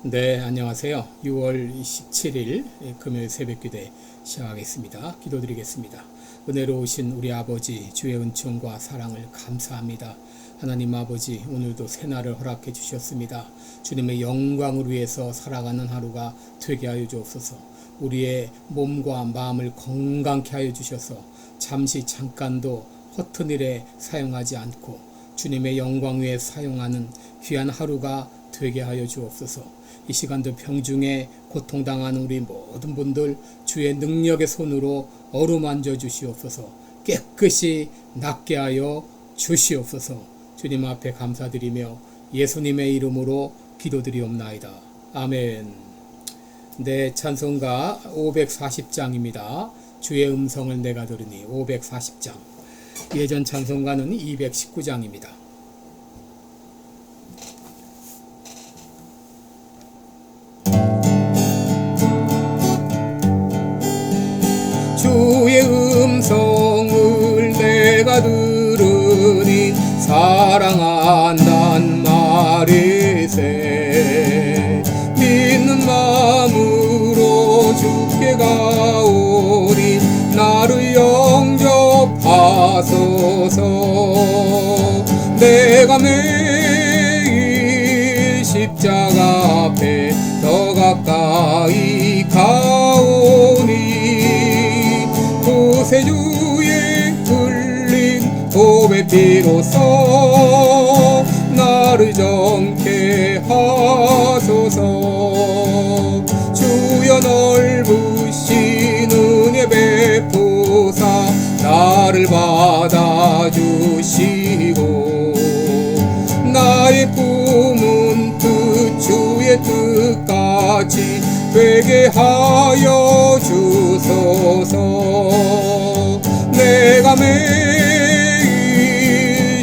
네, 안녕하세요. 6월 17일 금요일 새벽기도회 시작하겠습니다. 기도드리겠습니다. 은혜로우신 우리 아버지 주의 은총과 사랑을 감사합니다. 하나님 아버지, 오늘도 새날을 허락해 주셨습니다. 주님의 영광을 위해서 살아가는 하루가 되게 하여 주옵소서. 우리의 몸과 마음을 건강케 하여 주셔서 잠깐도 허튼 일에 사용하지 않고 주님의 영광 위에 사용하는 귀한 하루가 되게 하여 주옵소서. 이 시간도 병중에 고통당하는 우리 모든 분들 주의 능력의 손으로 어루만져 주시옵소서. 깨끗이 낫게 하여 주시옵소서. 주님 앞에 감사드리며 예수님의 이름으로 기도드리옵나이다. 아멘. 네, 찬송가 540장입니다. 주의 음성을 내가 들으니 540장. 예전 찬송가는 219장입니다. 주의 음성을 내가 들으니 사랑한단 말이세. 믿는 마음으로 주께 가오니 나를 영접하소서. 내가 매일 십자가 앞에 더 가까이 가오니 구세주의 흘린 보배 피로써 나를 정케 하소서. 주여 넓으신 은혜 베푸사 나를 받아주시고 나의 꿈은 뜻 주의 뜻같이 되게 하여 주소서. 내가 매일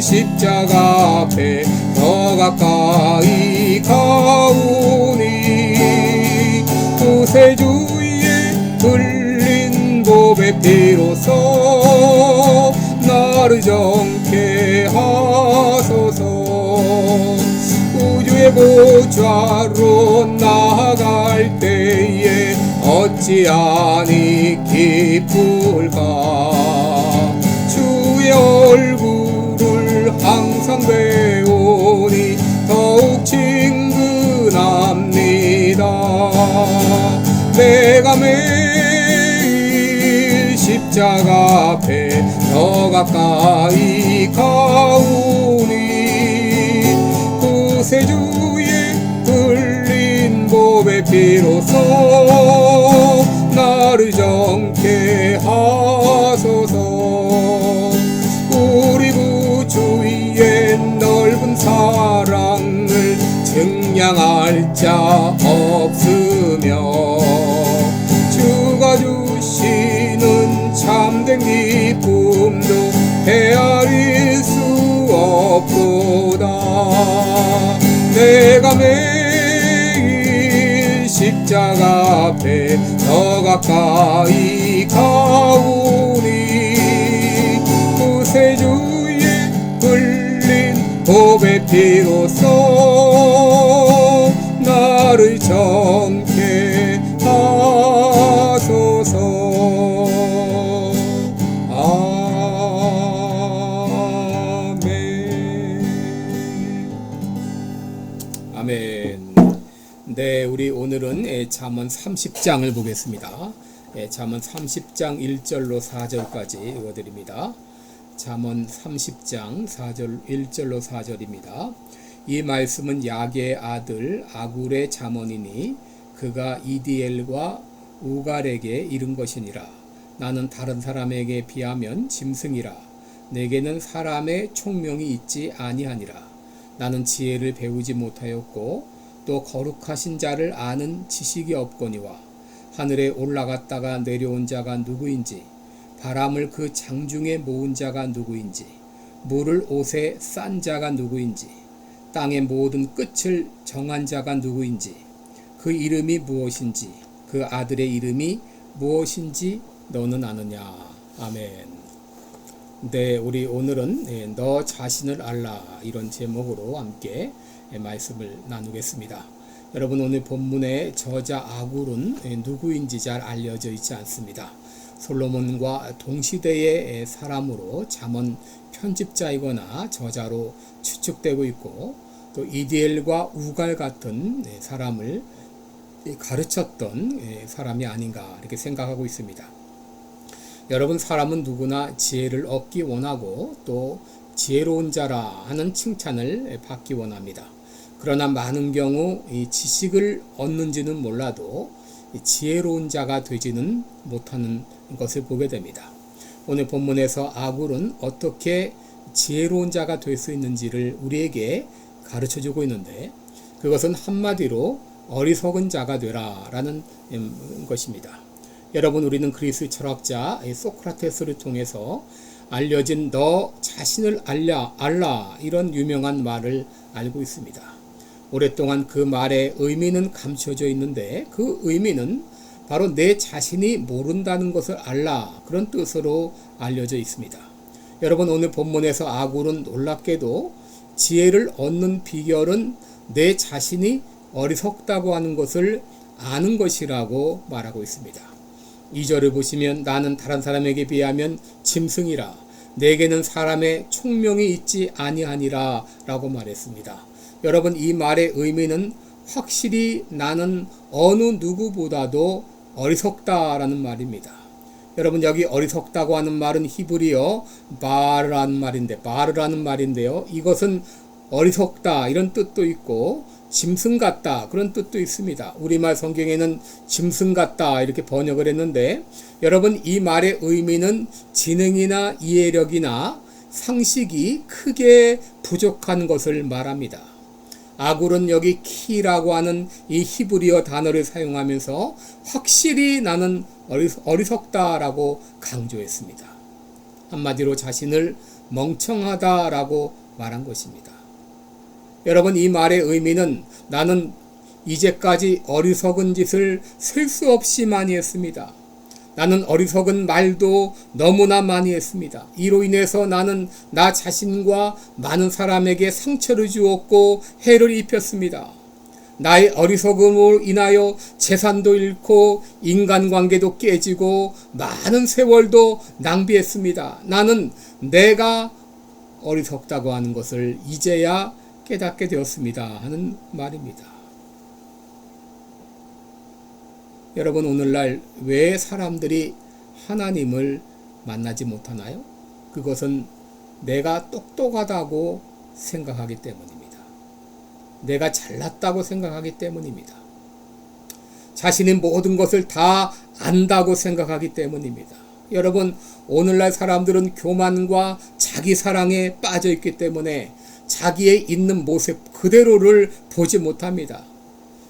십자가 앞에 더 가까이 가오니 구세주의 흘린 보배 피로써 나를 정케 하소서. 우주의 보좌로 나아갈 때에 어찌하니 기쁠까. 주의 얼굴을 항상 배우니 더욱 친근합니다. 내가 매일 십자가 앞에 더 가까이 가오니 구세주의 흘린 보배 피로써 나를 정케 하소서. 우리 구 주위의 넓은 사랑을 증량할 자 없으며 주가 주시는 참된 기쁨도 헤아릴 수 없도다. 내가 매일 십자가 앞에 더 가까이 가오니 구세주의 흘린 보배 피로써 나를 정케 하소서. 아멘. 네, 우리 오늘은 잠언 30장을 보겠습니다. 잠언 30장 1절로 4절까지 읽어드립니다. 잠언 30장 1절로 4절입니다. 이 말씀은 야게의 아들 아굴의 잠언이니 그가 이디엘과 우갈에게 이른 것이니라. 나는 다른 사람에게 비하면 짐승이라. 내게는 사람의 총명이 있지 아니하니라. 나는 지혜를 배우지 못하였고 또 거룩하신 자를 아는 지식이 없거니와 하늘에 올라갔다가 내려온 자가 누구인지 바람을 그 장중에 모은 자가 누구인지 물을 옷에 싼 자가 누구인지 땅의 모든 끝을 정한 자가 누구인지 그 이름이 무엇인지 그 아들의 이름이 무엇인지 너는 아느냐. 아멘. 네, 우리 오늘은 너 자신을 알라 이런 제목으로 함께 말씀을 나누겠습니다. 여러분, 오늘 본문의 저자 아굴은 누구인지 잘 알려져 있지 않습니다. 솔로몬과 동시대의 사람으로 잠언 편집자이거나 저자로 추측되고 있고, 또 이디엘과 우갈 같은 사람을 가르쳤던 사람이 아닌가 이렇게 생각하고 있습니다. 여러분, 사람은 누구나 지혜를 얻기 원하고 또 지혜로운 자라 하는 칭찬을 받기 원합니다. 그러나 많은 경우 이 지식을 얻는지는 몰라도 지혜로운 자가 되지는 못하는 것을 보게 됩니다. 오늘 본문에서 아굴은 어떻게 지혜로운 자가 될 수 있는지를 우리에게 가르쳐주고 있는데, 그것은 한마디로 어리석은 자가 되라 라는 것입니다. 여러분, 우리는 그리스 철학자 소크라테스를 통해서 알려진 너 자신을 알라 이런 유명한 말을 알고 있습니다. 오랫동안 그 말의 의미는 감춰져 있는데, 그 의미는 바로 내 자신이 모른다는 것을 알라 그런 뜻으로 알려져 있습니다. 여러분, 오늘 본문에서 아굴은 놀랍게도 지혜를 얻는 비결은 내 자신이 어리석다고 하는 것을 아는 것이라고 말하고 있습니다. 2절을 보시면 나는 다른 사람에게 비하면 짐승이라 내게는 사람의 총명이 있지 아니하니라 라고 말했습니다. 여러분, 이 말의 의미는 확실히 나는 어느 누구보다도 어리석다라는 말입니다. 여러분, 여기 어리석다고 하는 말은 히브리어 바르라는 말인데요. 이것은 어리석다 이런 뜻도 있고 짐승 같다 그런 뜻도 있습니다. 우리말 성경에는 짐승 같다 이렇게 번역을 했는데, 여러분, 이 말의 의미는 지능이나 이해력이나 상식이 크게 부족한 것을 말합니다. 아굴은 여기 키라고 하는 이 히브리어 단어를 사용하면서 확실히 나는 어리석다라고 강조했습니다. 한마디로 자신을 멍청하다라고 말한 것입니다. 여러분, 이 말의 의미는 나는 이제까지 어리석은 짓을 셀 수 없이 많이 했습니다. 나는 어리석은 말도 너무나 많이 했습니다. 이로 인해서 나는 나 자신과 많은 사람에게 상처를 주었고 해를 입혔습니다. 나의 어리석음으로 인하여 재산도 잃고 인간관계도 깨지고 많은 세월도 낭비했습니다. 나는 내가 어리석다고 하는 것을 이제야 깨닫게 되었습니다 하는 말입니다. 여러분, 오늘날 왜 사람들이 하나님을 만나지 못하나요? 그것은 내가 똑똑하다고 생각하기 때문입니다. 내가 잘났다고 생각하기 때문입니다. 자신의 모든 것을 다 안다고 생각하기 때문입니다. 여러분, 오늘날 사람들은 교만과 자기 사랑에 빠져 있기 때문에 자기의 있는 모습 그대로를 보지 못합니다.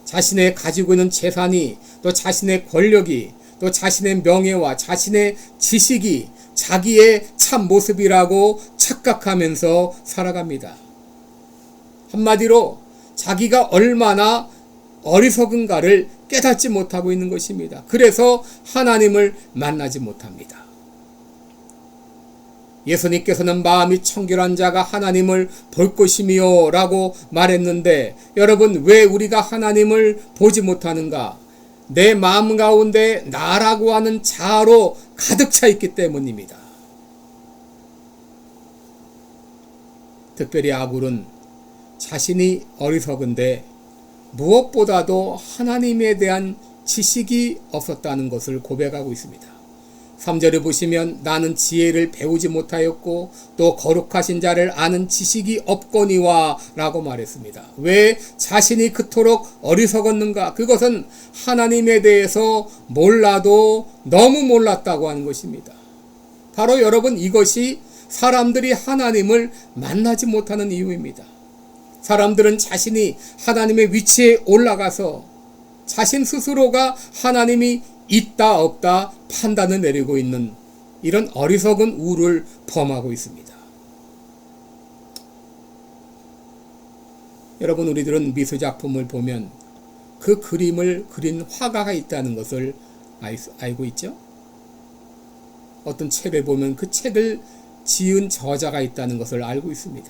자신의 가지고 있는 재산이, 또 자신의 권력이, 또 자신의 명예와 자신의 지식이 자기의 참 모습이라고 착각하면서 살아갑니다. 한마디로 자기가 얼마나 어리석은가를 깨닫지 못하고 있는 것입니다. 그래서 하나님을 만나지 못합니다. 예수님께서는 마음이 청결한 자가 하나님을 볼 것이며 라고 말했는데, 여러분, 왜 우리가 하나님을 보지 못하는가? 내 마음 가운데 나라고 하는 자아로 가득 차 있기 때문입니다. 특별히 아굴은 자신이 어리석은데 무엇보다도 하나님에 대한 지식이 없었다는 것을 고백하고 있습니다. 3절을 보시면 나는 지혜를 배우지 못하였고 또 거룩하신 자를 아는 지식이 없거니와 라고 말했습니다. 왜 자신이 그토록 어리석었는가? 그것은 하나님에 대해서 몰라도 너무 몰랐다고 하는 것입니다. 바로 여러분, 이것이 사람들이 하나님을 만나지 못하는 이유입니다. 사람들은 자신이 하나님의 위치에 올라가서 자신 스스로가 하나님이 있다 없다 판단을 내리고 있는 이런 어리석은 우를 범하고 있습니다. 여러분, 우리들은 미술작품을 보면 그 그림을 그린 화가가 있다는 것을 알고 있죠? 어떤 책을 보면 그 책을 지은 저자가 있다는 것을 알고 있습니다.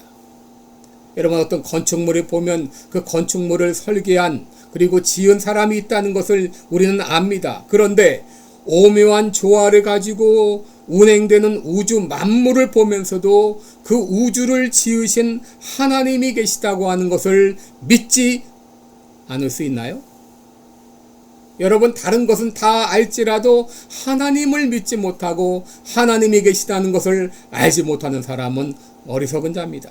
여러분 어떤 건축물을 보면 그 건축물을 설계한 그리고 지은 사람이 있다는 것을 우리는 압니다. 그런데 오묘한 조화를 가지고 운행되는 우주 만물을 보면서도 그 우주를 지으신 하나님이 계시다고 하는 것을 믿지 않을 수 있나요? 여러분 다른 것은 다 알지라도 하나님을 믿지 못하고 하나님이 계시다는 것을 알지 못하는 사람은 어리석은 자입니다.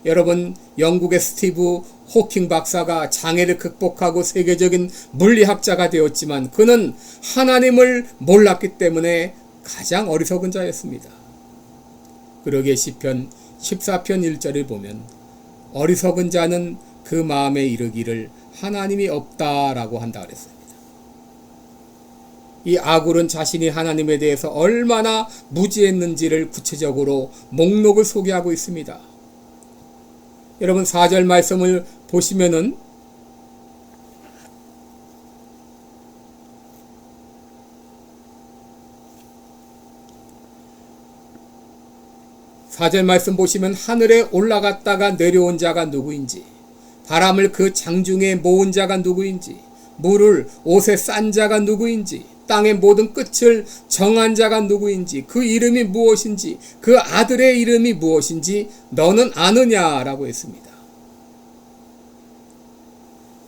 여러분 영국의 스티브 호킹 박사가 장애를 극복하고 세계적인 물리학자가 되었지만 그는 하나님을 몰랐기 때문에 가장 어리석은 자였습니다. 그러기에 시편 14편 1절을 보면 어리석은 자는 그 마음에 이르기를 하나님이 없다라고 한다 그랬습니다. 이 아굴은 자신이 하나님에 대해서 얼마나 무지했는지를 구체적으로 목록을 소개하고 있습니다. 여러분 4절 말씀을 보시면은 4절 말씀 보시면 하늘에 올라갔다가 내려온 자가 누구인지 바람을 그 장중에 모은 자가 누구인지 물을 옷에 싼 자가 누구인지 땅의 모든 끝을 정한 자가 누구인지 그 이름이 무엇인지 그 아들의 이름이 무엇인지 너는 아느냐라고 했습니다.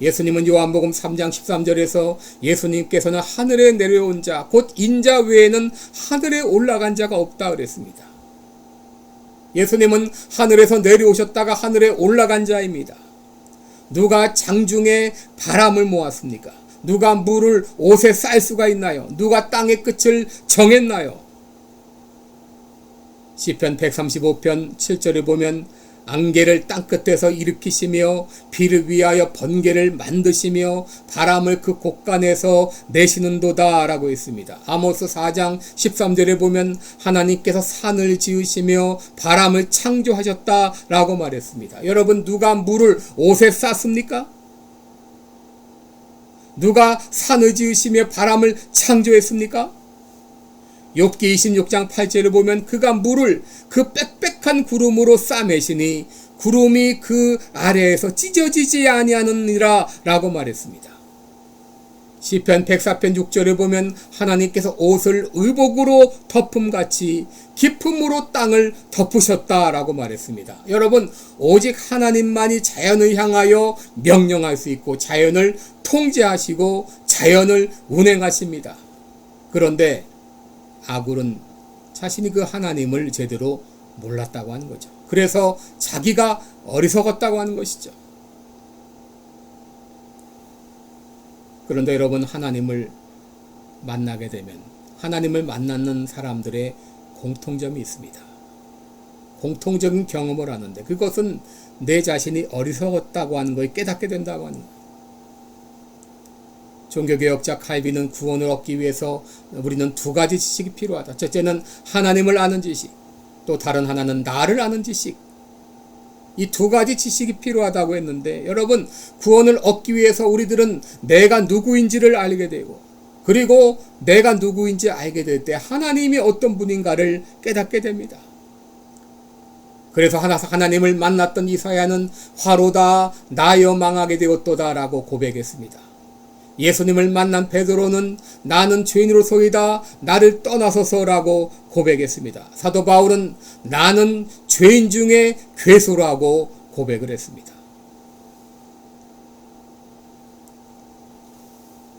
예수님은 요한복음 3장 13절에서 예수님께서는 하늘에 내려온 자 곧 인자 외에는 하늘에 올라간 자가 없다 그랬습니다. 예수님은 하늘에서 내려오셨다가 하늘에 올라간 자입니다. 누가 장중에 바람을 모았습니까? 누가 물을 옷에 쌀 수가 있나요? 누가 땅의 끝을 정했나요? 시편 135편 7절에 보면 안개를 땅끝에서 일으키시며 비를 위하여 번개를 만드시며 바람을 그 곳간에서 내시는도다 라고 했습니다. 아모스 4장 13절에 보면 하나님께서 산을 지으시며 바람을 창조하셨다 라고 말했습니다. 여러분 누가 물을 옷에 쌌습니까? 누가 산을 지으시며 바람을 창조했습니까? 욥기 26장 8절을 보면 그가 물을 그 빽빽한 구름으로 싸매시니 구름이 그 아래에서 찢어지지 아니하느니라 라고 말했습니다. 시편 104편 6절을 보면 하나님께서 옷을 의복으로 덮음같이 기품으로 땅을 덮으셨다 라고 말했습니다. 여러분 오직 하나님만이 자연을 향하여 명령할 수 있고 자연을 통제하시고 자연을 운행하십니다. 그런데 아굴은 자신이 그 하나님을 제대로 몰랐다고 하는 거죠. 그래서 자기가 어리석었다고 하는 것이죠. 그런데 여러분 하나님을 만나게 되면 하나님을 만나는 사람들의 공통점이 있습니다. 공통적인 경험을 하는데 그것은 내 자신이 어리석었다고 하는 걸 깨닫게 된다고 하는 거예요. 종교개혁자 칼빈은 구원을 얻기 위해서 우리는 두 가지 지식이 필요하다. 첫째는 하나님을 아는 지식, 또 다른 하나는 나를 아는 지식. 이 두 가지 지식이 필요하다고 했는데 여러분 구원을 얻기 위해서 우리들은 내가 누구인지를 알게 되고 그리고 내가 누구인지 알게 될 때 하나님이 어떤 분인가를 깨닫게 됩니다. 그래서 하나님을 만났던 이사야는 화로다 나여 망하게 되었도다 라고 고백했습니다. 예수님을 만난 베드로는 나는 죄인으로서이다 나를 떠나소서라고 고백했습니다. 사도 바울은 나는 죄인 중에 괴수라고 고백을 했습니다.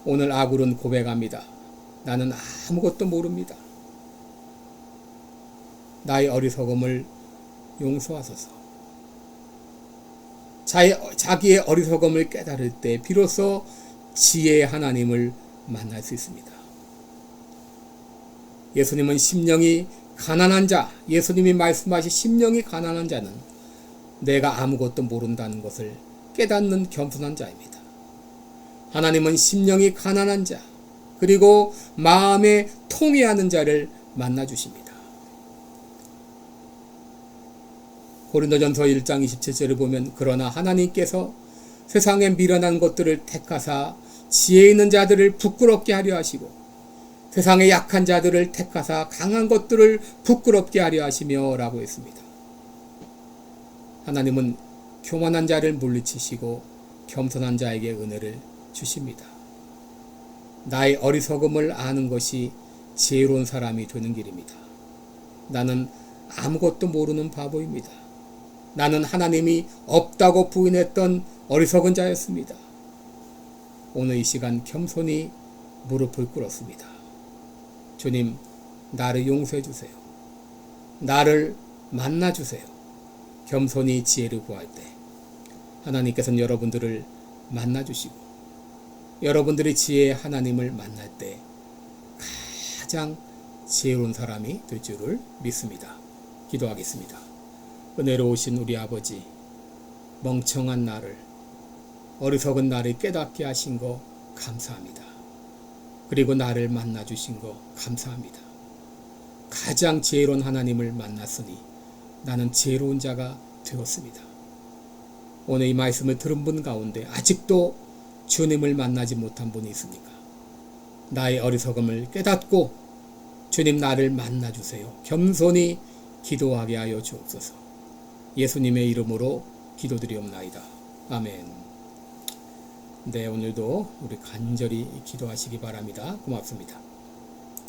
오늘 아굴은 고백합니다. 나는 아무것도 모릅니다. 나의 어리석음을 용서하소서. 자기의 어리석음을 깨달을 때 비로소 지혜의 하나님을 만날 수 있습니다. 예수님은 심령이 가난한 자, 예수님이 말씀하신 심령이 가난한 자는 내가 아무것도 모른다는 것을 깨닫는 겸손한 자입니다. 하나님은 심령이 가난한 자, 그리고 마음에 통회하는 자를 만나 주십니다. 고린도전서 1장 27절을 보면 그러나 하나님께서 세상에 미련한 것들을 택하사 지혜 있는 자들을 부끄럽게 하려 하시고 세상의 약한 자들을 택하사 강한 것들을 부끄럽게 하려 하시며 라고 했습니다. 하나님은 교만한 자를 물리치시고 겸손한 자에게 은혜를 주십니다. 나의 어리석음을 아는 것이 지혜로운 사람이 되는 길입니다. 나는 아무것도 모르는 바보입니다. 나는 하나님이 없다고 부인했던 어리석은 자였습니다. 오늘 이 시간 겸손히 무릎을 꿇었습니다. 주님, 나를 용서해 주세요. 나를 만나 주세요. 겸손히 지혜를 구할 때 하나님께서는 여러분들을 만나 주시고 여러분들의 지혜의 하나님을 만날 때 가장 지혜로운 사람이 될 줄을 믿습니다. 기도하겠습니다. 은혜로우신 우리 아버지, 멍청한 나를, 어리석은 나를 깨닫게 하신 거 감사합니다. 그리고 나를 만나 주신 거 감사합니다. 가장 지혜로운 하나님을 만났으니 나는 지혜로운 자가 되었습니다. 오늘 이 말씀을 들은 분 가운데 아직도 주님을 만나지 못한 분이 있습니까? 나의 어리석음을 깨닫고 주님 나를 만나 주세요. 겸손히 기도하게 하여 주옵소서. 예수님의 이름으로 기도드리옵나이다. 아멘. 네, 오늘도 우리 간절히 기도하시기 바랍니다. 고맙습니다.